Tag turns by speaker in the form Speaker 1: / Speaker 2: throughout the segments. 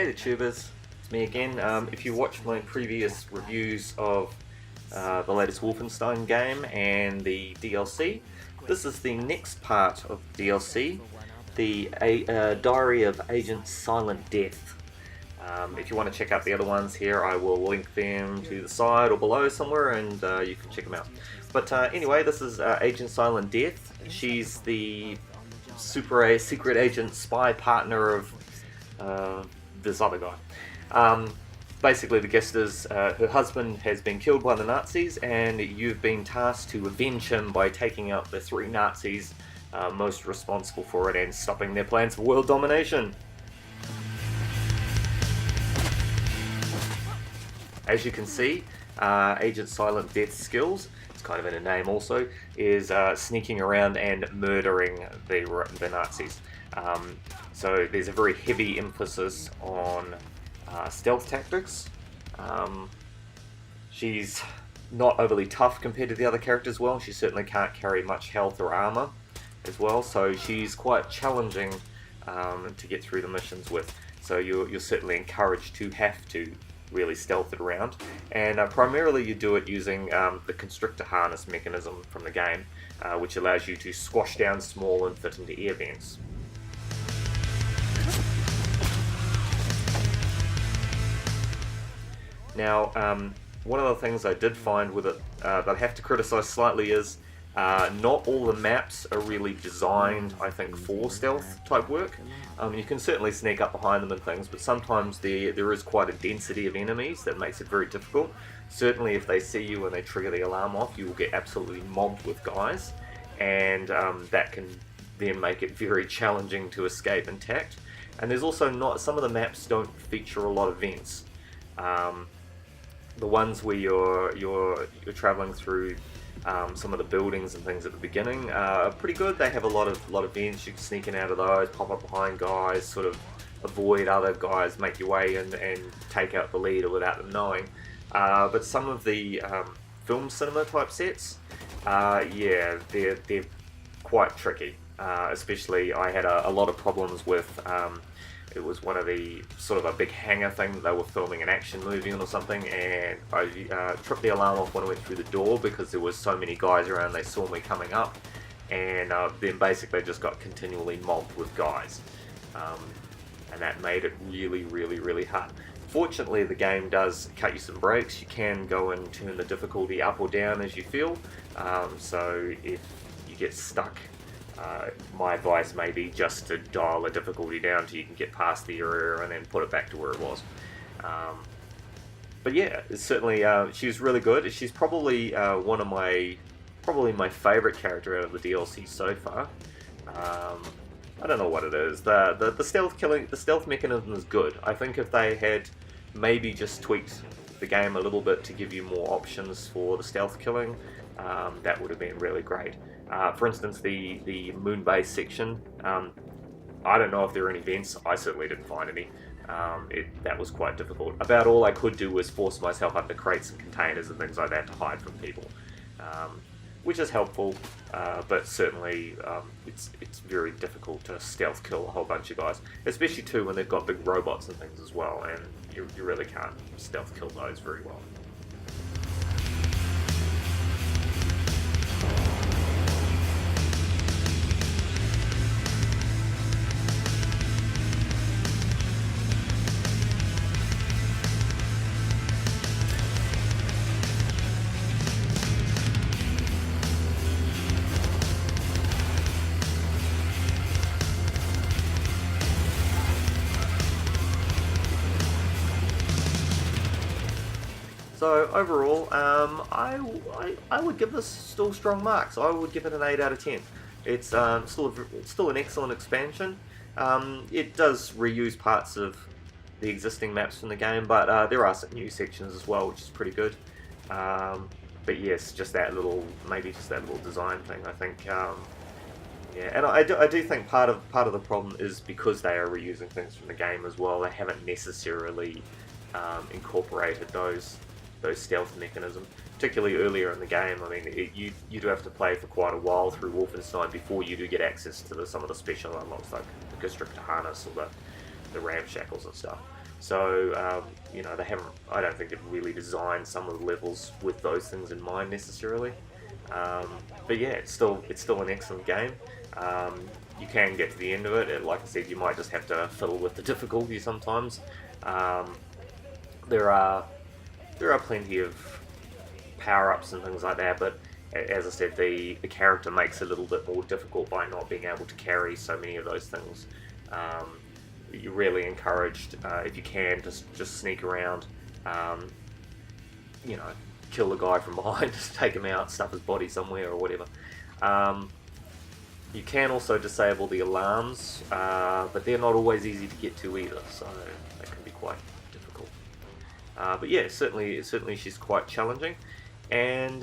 Speaker 1: Hey the tubers, it's me again. If you watched my previous reviews of the latest Wolfenstein game and the DLC, this is the next part of the DLC, the Diary of Agent Silent Death. If you want to check out the other ones here, I will link them to the side or below somewhere and you can check them out. But anyway, this is Agent Silent Death. She's the secret agent spy partner of this other guy. Basically, the gist is her husband has been killed by the Nazis, and you've been tasked to avenge him by taking out the three Nazis most responsible for it and stopping their plans for world domination. As you can see, Agent Silent Death's skills, it's kind of in a name also, is sneaking around and murdering the Nazis. So there's a very heavy emphasis on stealth tactics. She's not overly tough compared to the other characters as well. She certainly can't carry much health or armor as well, so she's quite challenging to get through the missions with. So you're certainly encouraged to have to really stealth it around, and primarily you do it using the constrictor harness mechanism from the game, which allows you to squash down small and fit into air vents. Now, one of the things I did find with it that I have to criticise slightly is not all the maps are really designed, I think, for stealth type work. You can certainly sneak up behind them and things, but sometimes there is quite a density of enemies that makes it very difficult. Certainly if they see you and they trigger the alarm off, you will get absolutely mobbed with guys, and that can then make it very challenging to escape intact. And there's also some of the maps don't feature a lot of vents. The ones where you're traveling through some of the buildings and things at the beginning are pretty good. They have a lot of vents. You can sneak in out of those, pop up behind guys, sort of avoid other guys, make your way in and take out the leader without them knowing. But some of the film cinema type sets, yeah, they're quite tricky. Especially I had a lot of problems with it was one of the sort of a big hangar thing that they were filming an action movie on or something, and I tripped the alarm off when I went through the door because there was so many guys around. They saw me coming up, and then basically just got continually mobbed with guys, and that made it really hard. Fortunately, the game does cut you some breaks. You can go and turn the difficulty up or down as you feel, so if you get stuck, my advice may be just to dial the difficulty down till you can get past the area and then put it back to where it was. But yeah, it's certainly she was really good. She's probably probably my favourite character out of the DLC so far. I don't know what it is. The stealth mechanism is good. I think if they had maybe just tweaked the game a little bit to give you more options for the stealth killing, that would have been really great. For instance, the moon base section, I don't know if there are any vents. I certainly didn't find any. That was quite difficult. About all I could do was force myself under crates and containers and things like that to hide from people, which is helpful, but certainly it's very difficult to stealth kill a whole bunch of guys, especially too when they've got big robots and things as well, and you really can't stealth kill those very well. So overall, I would give this still strong marks. I would give it an 8 out of 10. It's still an excellent expansion. It does reuse parts of the existing maps from the game, but there are some new sections as well, which is pretty good. But yes, just that little design thing, I think. Yeah, and I do think part of the problem is because they are reusing things from the game as well. They haven't necessarily incorporated those stealth mechanisms, particularly earlier in the game. I mean, you do have to play for quite a while through Wolfenstein before you do get access to some of the special unlocks, like the constrictor harness or the ramshackles and stuff. So you know, they haven't. I don't think they've really designed some of the levels with those things in mind necessarily. But yeah, it's still an excellent game. You can get to the end of it. Like I said, you might just have to fiddle with the difficulty sometimes. There are plenty of power-ups and things like that, but as I said, the character makes it a little bit more difficult by not being able to carry so many of those things. You're really encouraged, if you can, just sneak around, you know, kill the guy from behind, just take him out, stuff his body somewhere or whatever. You can also disable the alarms, but they're not always easy to get to either, so that can be quite difficult. But yeah, certainly she's quite challenging, and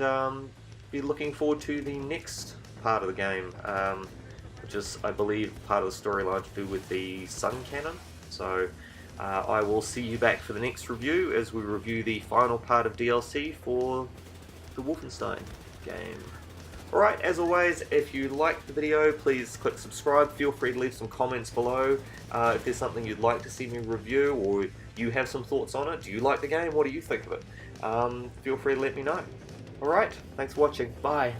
Speaker 1: be looking forward to the next part of the game, which is, I believe, part of the storyline to do with the Sun Cannon. So I will see you back for the next review as we review the final part of DLC for the Wolfenstein game. Alright, as always, if you liked the video, please click subscribe. Feel free to leave some comments below. If there's something you'd like to see me review, or you have some thoughts on it. Do you like the game? What do you think of it? Feel free to let me know. Alright, thanks for watching. Bye.